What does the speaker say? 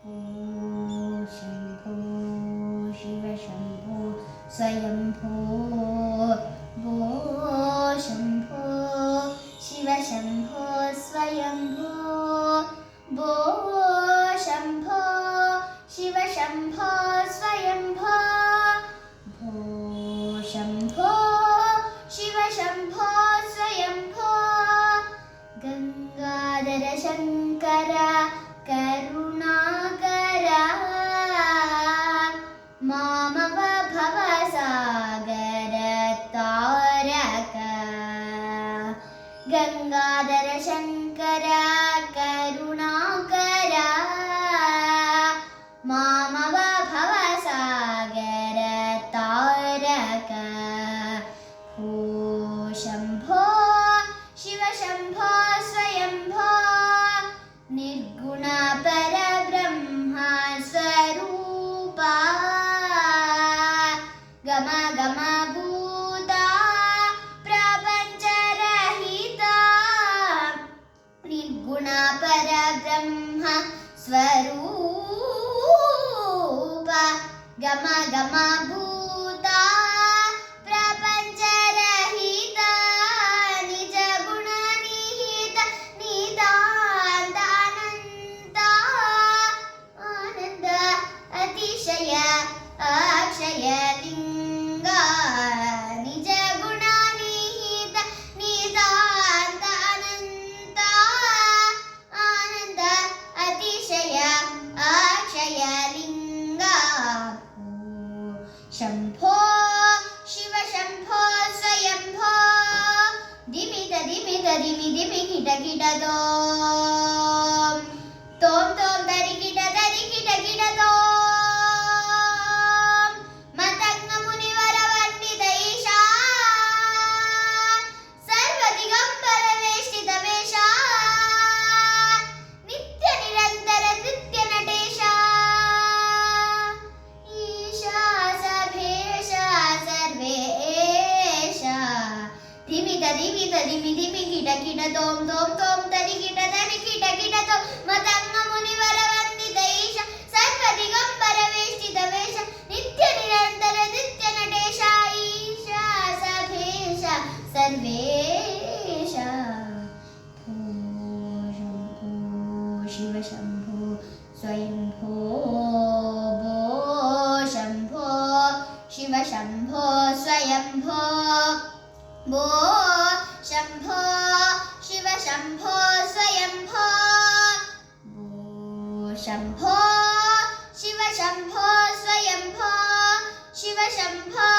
शम्भो शिव शम्भो स्वयम्भो भो शम्भो शिव शम्भो स्वयम्भो भो शम्भो शिव शम्भो स्वयम्भो भो शम्भो शिव शम्भो स्वयम्भो गंगाधर शंकर करुणाकर मामव भवसागर तारक गंगाधर शंकर करुणाकर मामव भवसागर तारक भो शम्भो शिव शम्भो स्वयम्भो निर्गुण परब्रह्म स्वरूपा गम गम भूता प्रपञ्चरहिता निर्गुण परब्रह्म स्वरूपा गम गम भूता प्रपञ्चरहिता निज गुण निहित नितान्त आनन्द अतिशय अक्षय लिंगा निज गुण निहित नितान्त आनन्द अतिशय अक्षय लिंगा शम्भो शिव शम्भो स्वयम्भो दिमित दिमित दिमि दिमि किट किट तोम तोम तोम तरि किट किट तोम मतंग मुनिवर वंदित ईशा सर्व दिगंबर वेष्टित वेशा नित्य निरंतर नृत्य नटेशा ईशा सभेशा सर्वेशा दिमित दिमित दिमि दिमि किट किट तोम तोम तोम तरि किट तोम मतंग मुनिवर वंदित ईशा सर्व दिगंबर वेष्टित वेश नित्य निरंतर नृत्य नटेशा ईशा सभेशा सर्वेशा भो शम्भो शिव शम्भो स्वयम्भो भो शम्भो शिव शम्भो स्वयम्भो भो शम्भो शिव शम्भो स्वयम्भो भो शम्भो शिव शम्भो स्वयम्भो शिव शम्भो